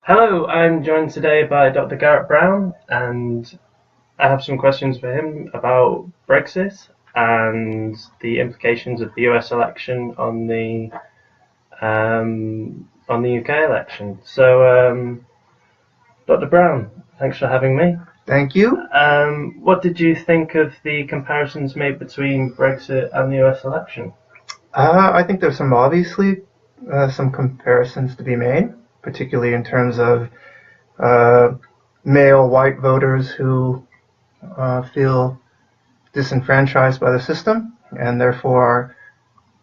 Hello, I'm joined today by Dr. Garrett Brown, and I have some questions for him about Brexit and the implications of the US election on the UK election. So, Dr. Brown, thanks for having me. Thank you. What did you think of the comparisons made between Brexit and the US election? I think there's some comparisons to be made, particularly in terms of male white voters who feel disenfranchised by the system and therefore are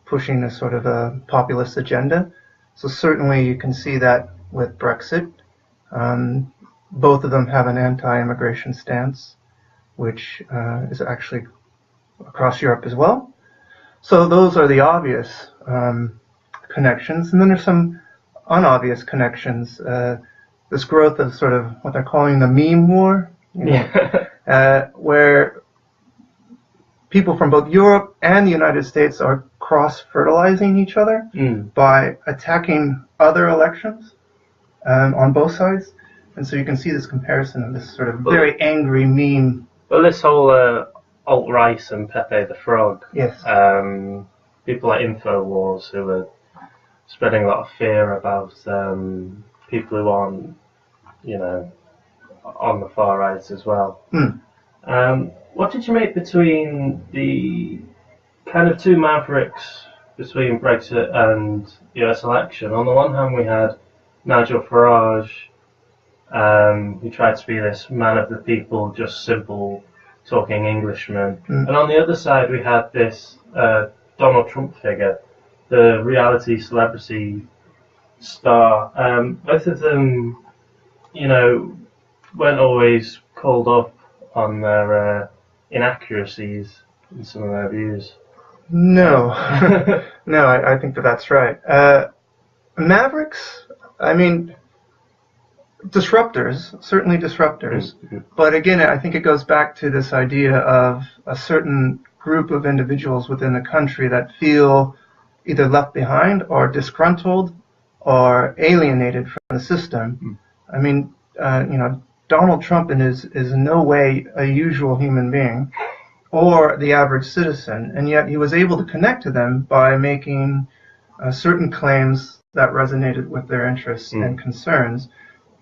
pushing a sort of a populist agenda. So certainly you can see that with Brexit. Both of them have an anti-immigration stance, which is actually across Europe as well. So those are the obvious connections. And then there's some unobvious connections. This growth of sort of what they're calling the meme war, where people from both Europe and the United States are cross-fertilizing each other by attacking other elections on both sides. And so you can see this comparison of this sort of very angry meme. Well, this whole alt-right and Pepe the Frog, Yes. People like InfoWars who are spreading a lot of fear about people who aren't, on the far right as well. What did you make between the kind of two mavericks between Brexit and the US election? On the one hand, we had Nigel Farage, who tried to be this man of the people, just simple talking Englishman. And on the other side, we had this Donald Trump figure, the reality celebrity star. Both of them, weren't always called up on their inaccuracies in some of their views. No, no, I think that's right. Mavericks, I mean, certainly disruptors. But again, I think it goes back to this idea of a certain group of individuals within the country that feel either left behind or disgruntled or alienated from the system. I mean, Donald Trump is in no way a usual human being or the average citizen, and yet he was able to connect to them by making certain claims that resonated with their interests and concerns.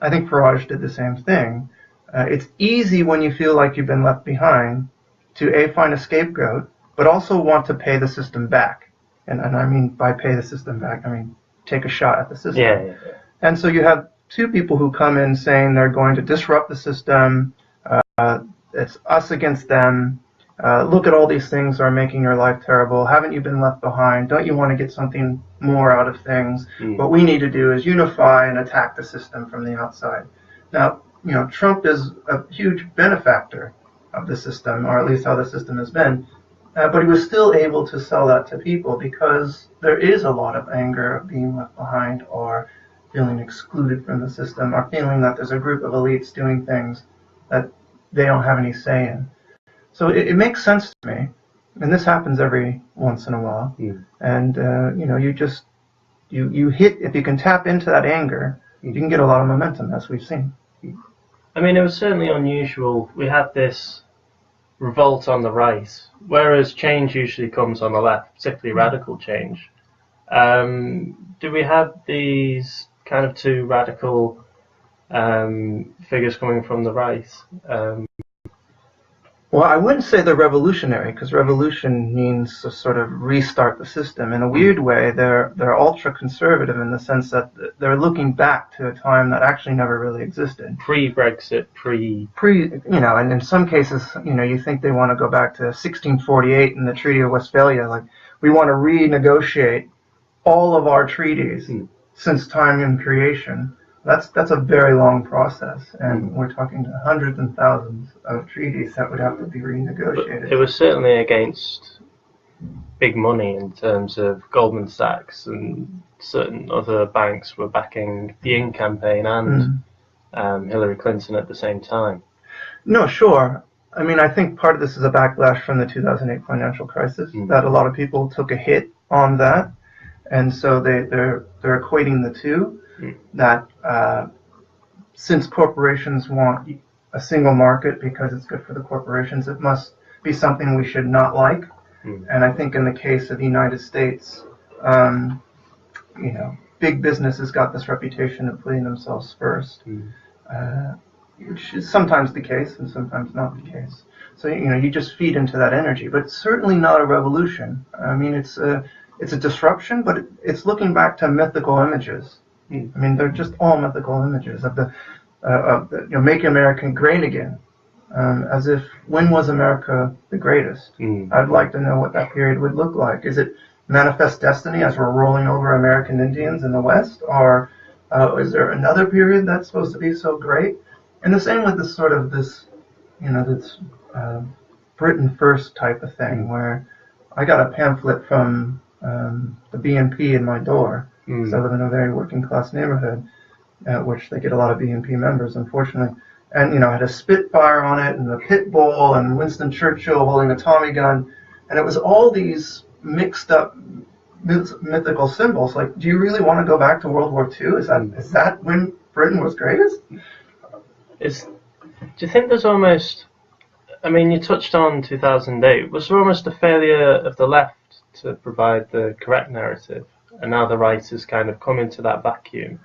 I think Farage did the same thing. It's easy when you feel like you've been left behind to find a scapegoat, but also want to pay the system back. And I mean, by pay the system back, I mean take a shot at the system. Yeah. And so you have two people who come in saying they're going to disrupt the system. It's us against them. Look at all these things that are making your life terrible. Haven't you been left behind? Don't you want to get something more out of things? What we need to do is unify and attack the system from the outside. Now, Trump is a huge benefactor of the system, or at least how the system has been. But he was still able to sell that to people because there is a lot of anger of being left behind or feeling excluded from the system or feeling that there's a group of elites doing things that they don't have any say in. So it makes sense to me, and this happens every once in a while. And you hit, if you can tap into that anger, you can get a lot of momentum, as we've seen. I mean, it was certainly unusual. We had this revolt on the right, whereas change usually comes on the left, particularly radical change. Do we have these kind of two radical figures coming from the right? Well, I wouldn't say they're revolutionary, because revolution means to sort of restart the system. In a weird way, they're ultra-conservative in the sense that they're looking back to a time that actually never really existed. Pre-Brexit, and in some cases, you think they want to go back to 1648 and the Treaty of Westphalia. Like, we want to renegotiate all of our treaties since time in creation. That's a very long process, and we're talking hundreds and thousands of treaties that would have to be renegotiated. But it was certainly against big money in terms of Goldman Sachs and certain other banks were backing the In campaign and Hillary Clinton at the same time. No, sure. I mean, I think part of this is a backlash from the 2008 financial crisis, that a lot of people took a hit on that, and so they're equating the two, that since corporations want a single market because it's good for the corporations, it must be something we should not like. And I think in the case of the United States, big business has got this reputation of putting themselves first, which is sometimes the case and sometimes not the case. So you just feed into that energy, but it's certainly not a revolution. I mean, it's a disruption, but it's looking back to mythical images. I mean, they're just all mythical images of the make America great again, as if when was America the greatest? I'd like to know what that period would look like. Is it manifest destiny as we're rolling over American Indians in the West, or is there another period that's supposed to be so great? And the same with this Britain First type of thing, where I got a pamphlet from the BNP in my door, because I live in a very working class neighborhood, which they get a lot of BNP members, unfortunately. And it had a Spitfire on it, and a pit bull, and Winston Churchill holding a Tommy gun, and it was all these mixed up mythical symbols. Like, do you really want to go back to World War II? Is that when Britain was greatest? Do you think there's almost, I mean, you touched on 2008, was there almost a failure of the left to provide the correct narrative, and now the right has kind of come into that vacuum?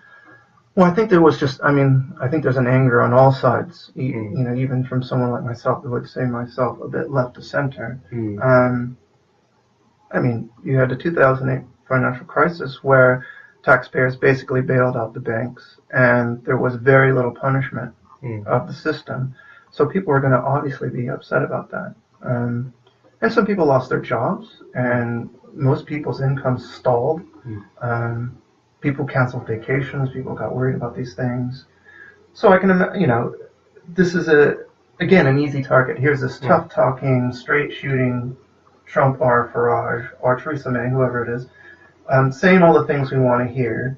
Well, I think I think there's an anger on all sides, even from someone like myself who would say myself a bit left of center. I mean, you had the 2008 financial crisis where taxpayers basically bailed out the banks, and there was very little punishment of the system. So people are going to obviously be upset about that. And some people lost their jobs, and most people's incomes stalled. People canceled vacations. People got worried about these things. So I can imagine, this is again an easy target. Here's this tough-talking, straight-shooting Trump or Farage or Theresa May, whoever it is, saying all the things we want to hear,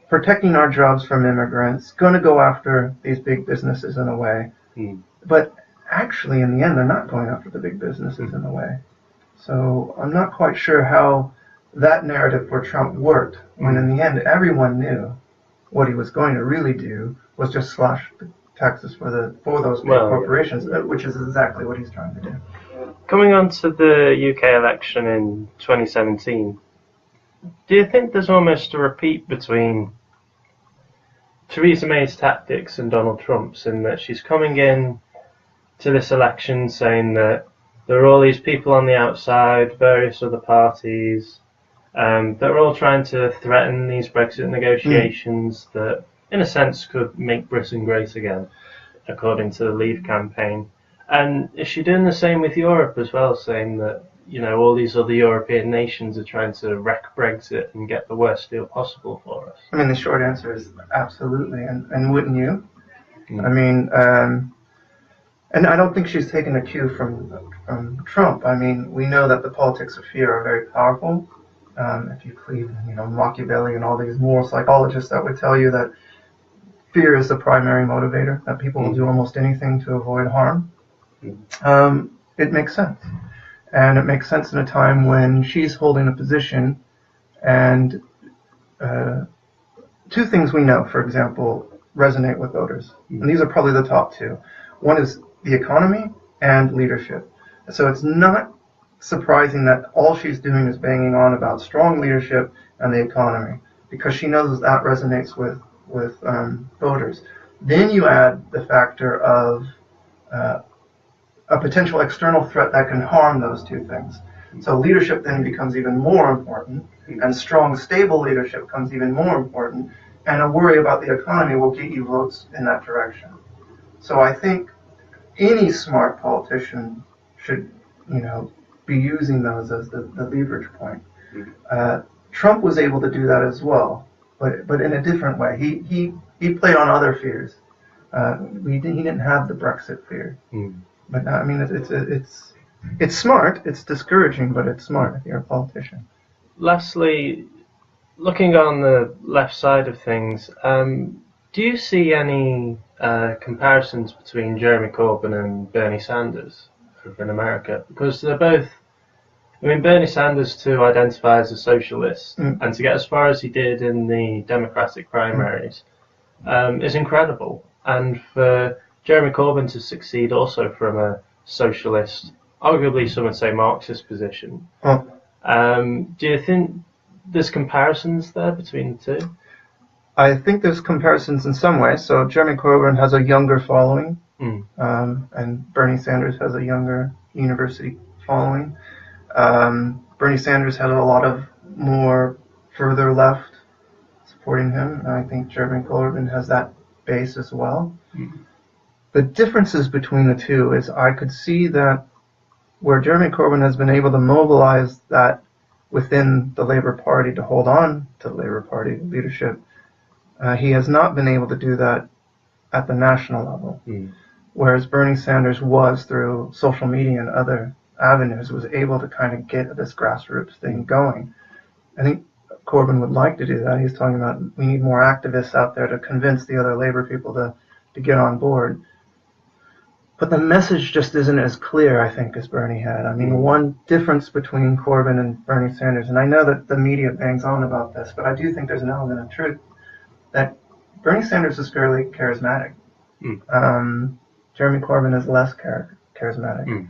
protecting our jobs from immigrants, going to go after these big businesses in a way. But actually, in the end, they're not going after the big businesses in a way. So I'm not quite sure how that narrative for Trump worked, when in the end, everyone knew what he was going to really do was just slash the taxes for those big corporations, which is exactly what he's trying to do. Coming on to the UK election in 2017, do you think there's almost a repeat between Theresa May's tactics and Donald Trump's, in that she's coming in to this election saying that there are all these people on the outside, various other parties, that are all trying to threaten these Brexit negotiations that, in a sense, could make Britain great again, according to the Leave campaign. And is she doing the same with Europe as well, saying that, all these other European nations are trying to wreck Brexit and get the worst deal possible for us? I mean, the short answer is absolutely, and wouldn't you? I mean, and I don't think she's taken a cue from Trump. I mean, we know that the politics of fear are very powerful. If you believe, Machiavelli and all these moral psychologists that would tell you that fear is the primary motivator, that people will do almost anything to avoid harm. It makes sense. And it makes sense in a time when she's holding a position, and two things we know, for example, resonate with voters. And these are probably the top two. One is the economy and leadership. So it's not surprising that all she's doing is banging on about strong leadership and the economy, because she knows that resonates with voters. Then you add the factor of a potential external threat that can harm those two things. So leadership then becomes even more important, and strong, stable leadership becomes even more important, and a worry about the economy will get you votes in that direction. So I think any smart politician should, be using those as the leverage point. Trump was able to do that as well, but in a different way. He played on other fears. He didn't have the Brexit fear. But I mean, it's smart. It's discouraging, but it's smart if you're a politician. Lastly, looking on the left side of things, do you see any comparisons between Jeremy Corbyn and Bernie Sanders over in America? Because they're both, Bernie Sanders to identify as a socialist and to get as far as he did in the Democratic primaries is incredible. And for Jeremy Corbyn to succeed also from a socialist, arguably some would say Marxist position, do you think there's comparisons there between the two? I think there's comparisons in some ways. So Jeremy Corbyn has a younger following, and Bernie Sanders has a younger university following. Bernie Sanders had a lot of more further left supporting him, and I think Jeremy Corbyn has that base as well. The differences between the two is I could see that where Jeremy Corbyn has been able to mobilize that within the Labour Party to hold on to the Labour Party leadership, he has not been able to do that at the national level. Whereas Bernie Sanders was, through social media and other avenues, was able to kind of get this grassroots thing going. I think Corbyn would like to do that. He's talking about we need more activists out there to convince the other Labour people to get on board. But the message just isn't as clear, I think, as Bernie had. I mean, one difference between Corbyn and Bernie Sanders, and I know that the media bangs on about this, but I do think there's an element of truth, that Bernie Sanders is fairly charismatic. Jeremy Corbyn is less charismatic.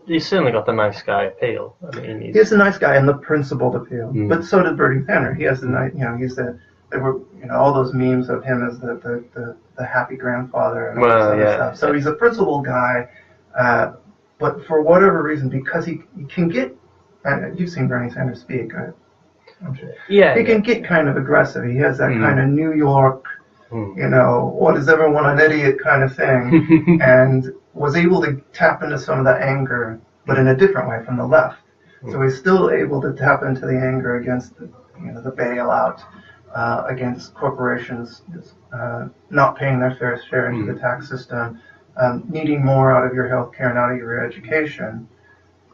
He's certainly got the nice guy appeal. I mean, he's a nice guy and the principled appeal. But so did Bernie Sanders. He has the nice, there were, all those memes of him as the happy grandfather and all this other stuff. So he's a principled guy, but for whatever reason, because he can get, you've seen Bernie Sanders speak, I'm sure. He can get kind of aggressive. He has that kind of New York, what is everyone an idiot kind of thing, and was able to tap into some of that anger, but in a different way from the left. So he's still able to tap into the anger against the bailout, against corporations not paying their fair share into the tax system, needing more out of your health care and out of your education.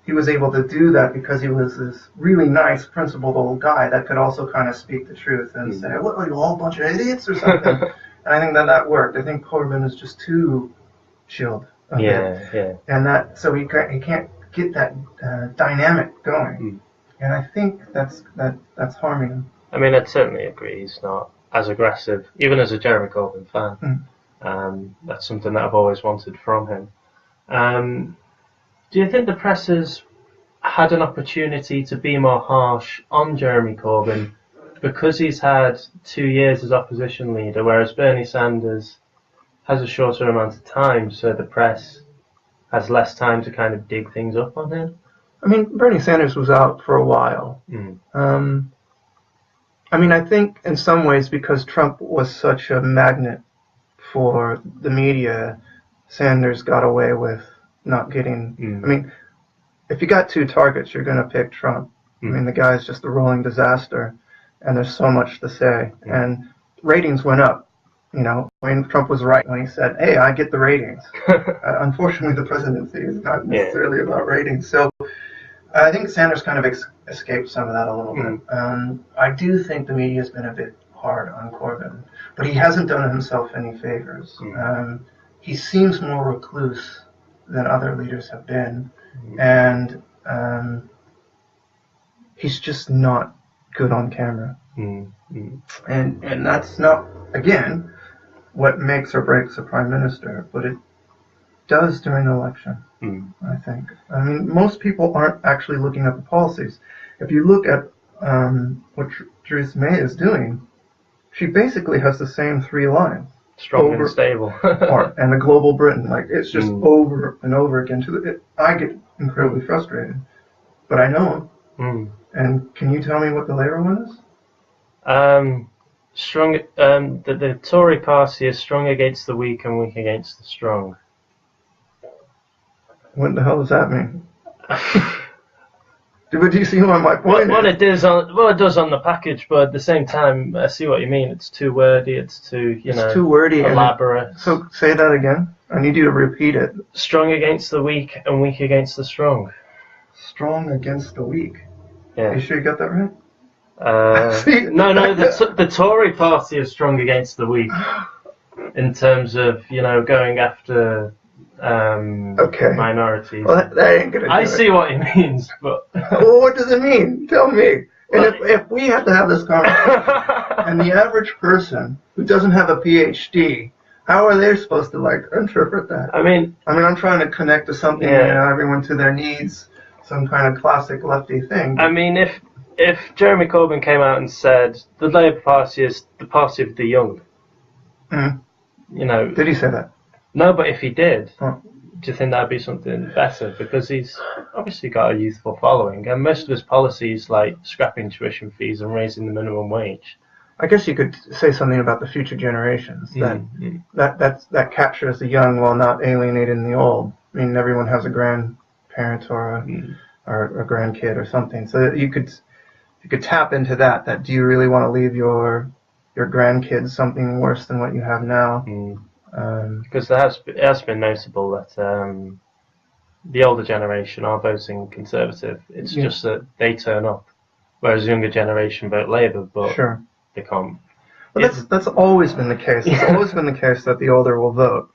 He was able to do that because he was this really nice, principled old guy that could also kind of speak the truth and say, "What are you, all a bunch of idiots or something?" And I think that worked. I think Corbyn is just too chilled. And that, so he can't get that dynamic going. And I think that's harming him. I mean, I'd certainly agree. He's not as aggressive, even as a Jeremy Corbyn fan. That's something that I've always wanted from him. Do you think the press has had an opportunity to be more harsh on Jeremy Corbyn because he's had 2 years as opposition leader, whereas Bernie Sanders has a shorter amount of time, so the press has less time to kind of dig things up on him? I mean, Bernie Sanders was out for a while. I mean, I think in some ways because Trump was such a magnet for the media, Sanders got away with not getting... I mean, if you got two targets, you're going to pick Trump. I mean, the guy's just a rolling disaster, and there's so much to say. And ratings went up. I mean, Trump was right when he said, "Hey, I get the ratings." Unfortunately, the presidency is not necessarily about ratings. So I think Sanders kind of escaped some of that a little bit. I do think the media has been a bit hard on Corbyn, but he hasn't done himself any favors. He seems more recluse than other leaders have been, and he's just not good on camera. And that's not, again, what makes or breaks a prime minister, but it does during an election, I think. I mean, most people aren't actually looking at the policies. If you look at what Theresa May is doing, she basically has the same 3 lines. Strong and stable. And the global Britain. Like, it's just over and over again. I get incredibly frustrated. But I know him. And can you tell me what the Labour one is? Strong. The Tory party is strong against the weak and weak against the strong. What the hell does that mean? Do you see what my point is? It does on the package, but at the same time, I see what you mean. It's too wordy. It's too, too wordy, elaborate. So say that again. I need you to repeat it. Strong against the weak and weak against the strong. Strong against the weak. Yeah. Are you sure you got that right? No. The Tory party is strong against the weak in terms of going after minorities. Well, that ain't gonna do I see what he means, but well, what does it mean? Tell me. And if we had to have this conversation, and the average person who doesn't have a PhD, how are they supposed to interpret that? I mean, I'm trying to connect to something, everyone to their needs, some kind of classic lefty thing. I mean, if Jeremy Corbyn came out and said the Labour Party is the party of the young, Did he say that? No, but if he did, do you think that'd be something better? Because he's obviously got a youthful following, and most of his policies, like scrapping tuition fees and raising the minimum wage. I guess you could say something about the future generations that captures the young while not alienating the old. I mean, everyone has a grandparent or a grandkid or something, so you could tap into that. That do you really want to leave your grandkids something worse than what you have now? Because it has been noticeable that the older generation are voting Conservative. It's just that they turn up, whereas the younger generation vote Labour, but they can't. Well, that's always been the case. It's always been the case that the older will vote.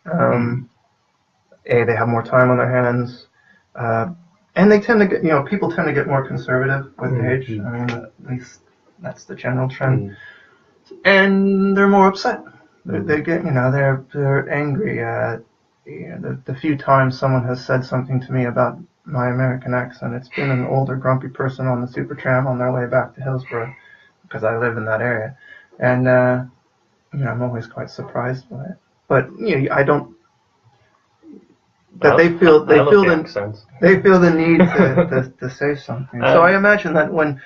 They have more time on their hands, and they tend to get, people tend to get more conservative with age. I mean, at least that's the general trend. And they're more upset. They get, they're angry. The few times someone has said something to me about my American accent, it's been an older, grumpy person on the Supertram on their way back to Hillsborough, because I live in that area, and I'm always quite surprised by it. But I don't. That they feel the need to say something. So I imagine that when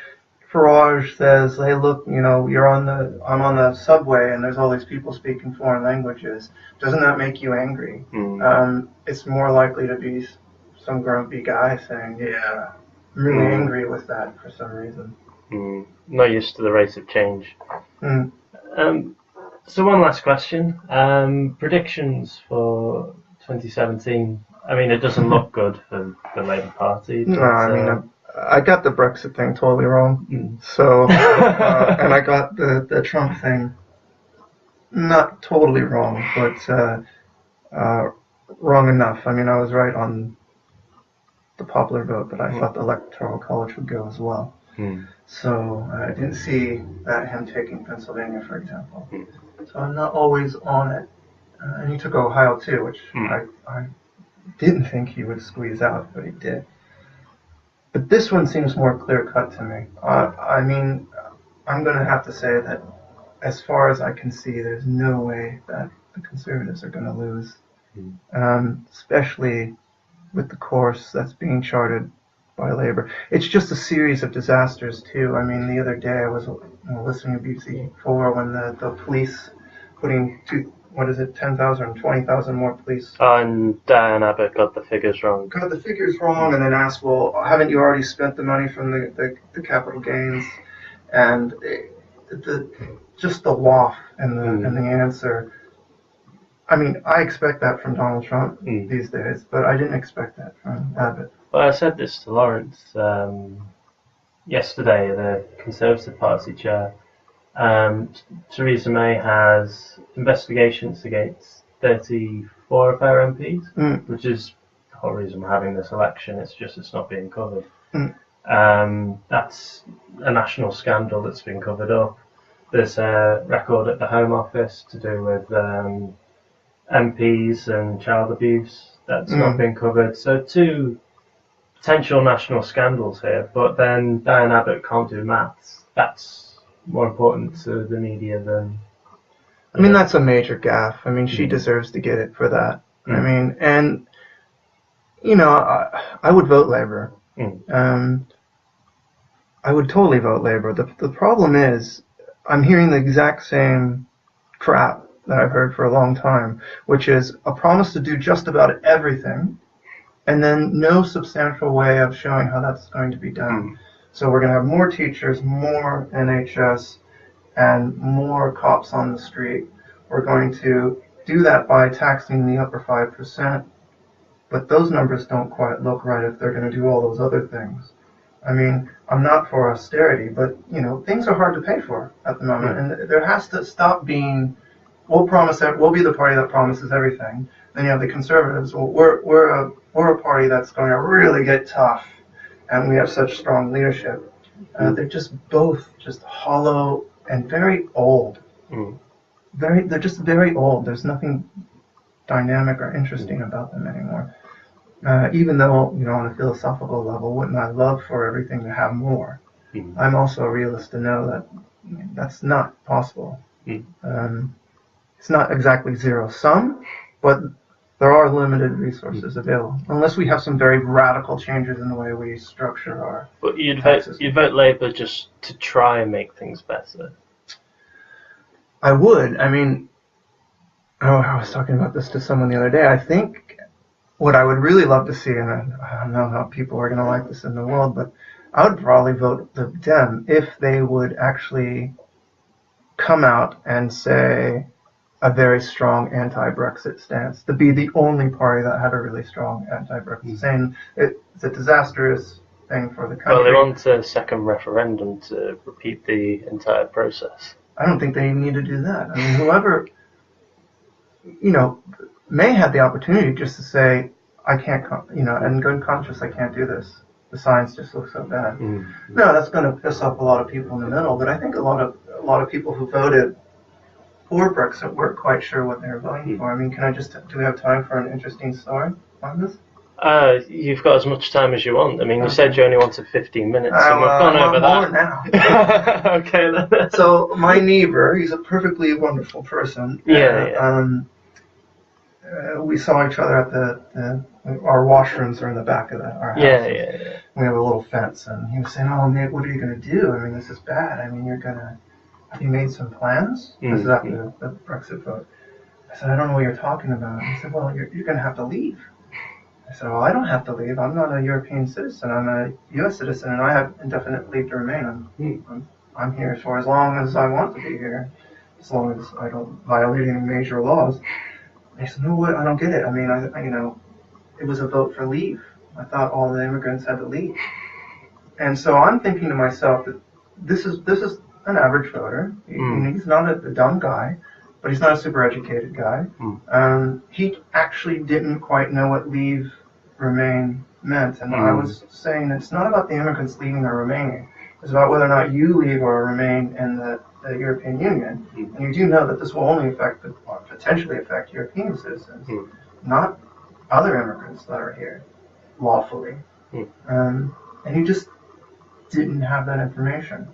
Farage says, "Hey, look, I'm on the subway and there's all these people speaking foreign languages," doesn't that make you angry? It's more likely to be some grumpy guy saying, "Yeah, I'm really angry with that for some reason." Not used to the rate of change. So one last question: predictions for 2017. I mean, it doesn't look good for the Labour Party. But, no, I mean. I got the Brexit thing totally wrong. So, and I got the Trump thing not totally wrong, but wrong enough. I mean, I was right on the popular vote, but I thought the Electoral College would go as well. So I didn't see him taking Pennsylvania, for example. So I'm not always on it. And he took Ohio too, which I didn't think he would squeeze out, but he did. But this one seems more clear-cut to me. I mean, I'm going to have to say that as far as I can see, there's no way that the Conservatives are going to lose, especially with the course that's being charted by Labour. It's just a series of disasters, too. I mean, the other day I was listening to BBC4 when the police putting 10,000 or 20,000 more police. And Diane Abbott got the figures wrong. Got the figures wrong, and then asked, well, haven't you already spent the money from the capital gains? And just the waft and the answer. I mean, I expect that from Donald Trump these days, but I didn't expect that from Abbott. Well, I said this to Lawrence yesterday, the Conservative Party chair. Theresa May has investigations against 34 of her MPs, which is the whole reason we're having this election. It's not being covered. That's a national scandal that's been covered up. There's a record at the Home Office to do with MPs and child abuse that's not been covered. So 2 potential national scandals here, but then Diane Abbott can't do maths. That's more important to the media than... I mean, that's a major gaffe. I mean, she deserves to get it for that. I mean, and, I would vote Labour. I would totally vote Labour. The problem is, I'm hearing the exact same crap that I've heard for a long time, which is a promise to do just about everything, and then no substantial way of showing how that's going to be done. So we're going to have more teachers, more NHS, and more cops on the street. We're going to do that by taxing the upper 5%, but those numbers don't quite look right if they're going to do all those other things. I mean, I'm not for austerity, but, things are hard to pay for at the moment, and there has to stop being, we'll be the party that promises everything. Then you have the Conservatives, well, we're a party that's going to really get tough, and we have such strong leadership. They're just both just hollow and very old. They're just very old. There's nothing dynamic or interesting about them anymore. Even though, on a philosophical level, wouldn't I love for everything to have more? I'm also a realist to know that that's not possible. It's not exactly zero sum, but there are limited resources available, unless we have some very radical changes in the way we structure our. But you'd vote Labour just to try and make things better. I would. I mean, I was talking about this to someone the other day. I think what I would really love to see, and I don't know how people are going to like this in the world, but I would probably vote the Dem if they would actually come out and say a very strong anti-Brexit stance, to be the only party that had a really strong anti-Brexit, saying it's a disastrous thing for the country. Well, they want a second referendum to repeat the entire process. I don't think they even need to do that. I mean, whoever, May had the opportunity just to say, I can't, in good conscience, I can't do this. The science just looks so bad. No, that's going to piss off a lot of people in the middle, but I think a lot of people who voted for Brexit weren't quite sure what they were voting for. I mean, do we have time for an interesting story on this? You've got as much time as you want. I mean, you said you only wanted 15 minutes, so we've gone over that. Now. Okay, then. So my neighbor, he's a perfectly wonderful person. We saw each other at our washrooms are in the back of our house. Yeah. We have a little fence, and he was saying, "Oh, Nick, what are you going to do? I mean, this is bad. I mean, have you made some plans?" This is after the Brexit vote. I said, "I don't know what you're talking about." He said, "Well, you're going to have to leave." I said, "Well, I don't have to leave. I'm not a European citizen. I'm a U.S. citizen, and I have indefinite leave to remain. I'm here for as long as I want to be here, as long as I don't violate any major laws." I said, "No, what? I don't get it. I mean, it was a vote for leave. I thought all the immigrants had to leave." And so I'm thinking to myself that this is an average voter. He's not a dumb guy, but he's not a super educated guy. He actually didn't quite know what leave remain meant. And I was saying it's not about the immigrants leaving or remaining. It's about whether or not you leave or remain in the European Union. And you do know that this will only potentially affect European citizens, not other immigrants that are here lawfully. And he just didn't have that information.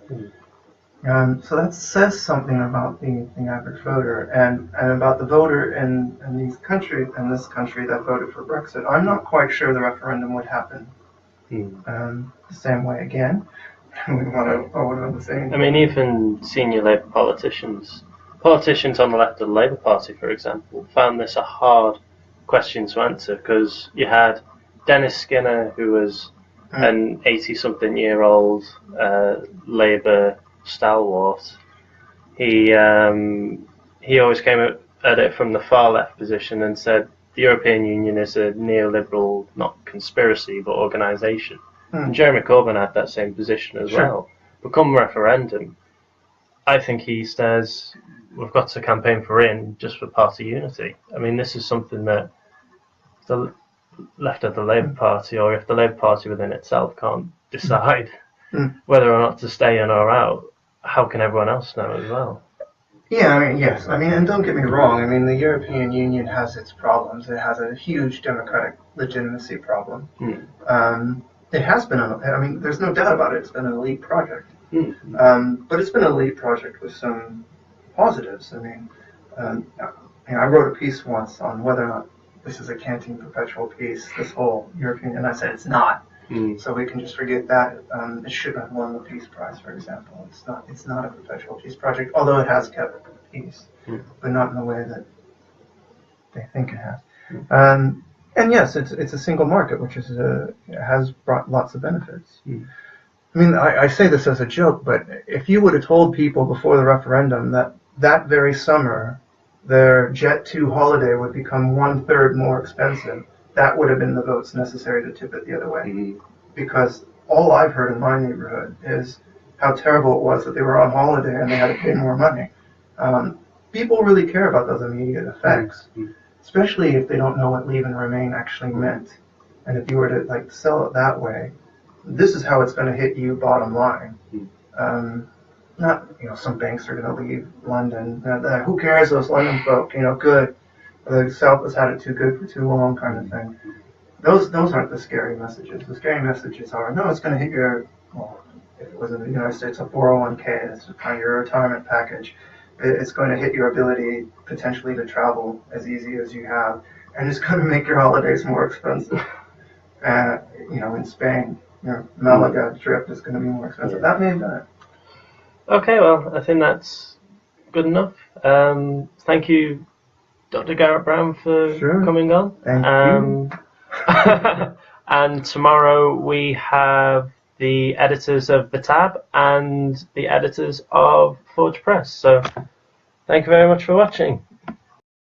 So that says something about the average voter and about the voter in this country that voted for Brexit. I'm not quite sure the referendum would happen the same way again. We want to vote on the same. I mean, even senior Labour politicians on the left of the Labour Party, for example, found this a hard question to answer, because you had Dennis Skinner, who was an 80-something-year-old Labour stalwart. He always came at it from the far left position and said the European Union is a neoliberal, not conspiracy, but organisation. And Jeremy Corbyn had that same position as well. But come referendum, I think he says we've got to campaign for just for party unity. I mean, this is something that the left of the Labour Party, or if the Labour Party within itself can't decide whether or not to stay in or out, how can everyone else know as well? Yeah, I mean, yes. I mean, and don't get me wrong. I mean, the European Union has its problems. It has a huge democratic legitimacy problem. It has been, there's no doubt about it. It's been an elite project. But it's been an elite project with some positives. I mean, I wrote a piece once on whether or not this is a canting perpetual peace, this whole European, and I said it's not. So we can just forget that. It shouldn't have won the Peace Prize, for example. It's not a perpetual peace project, although it has kept peace, but not in the way that they think it has. And yes, it's a single market, which has brought lots of benefits. I mean, I say this as a joke, but if you would have told people before the referendum that very summer their Jet 2 holiday would become 1/3 more expensive, that would have been the votes necessary to tip it the other way. Because all I've heard in my neighborhood is how terrible it was that they were on holiday and they had to pay more money. People really care about those immediate effects, especially if they don't know what leave and remain actually meant. And if you were to sell it that way, this is how it's going to hit you bottom line. Not, some banks are going to leave London. Who cares, those London folk? Good. The South has had it too good for too long, kind of thing. Those aren't the scary messages. The scary messages are, no, it's going to hit your, if it was in the United States, a 401k, it's kind of your retirement package. It's going to hit your ability potentially to travel as easy as you have, and it's going to make your holidays more expensive. In Spain, Malaga trip is going to be more expensive. That may have done it. Okay, well, I think that's good enough. Thank you, Dr. Garrett Brown, for coming on. Thank you. And tomorrow we have the editors of The Tab and the editors of Forge Press. So thank you very much for watching.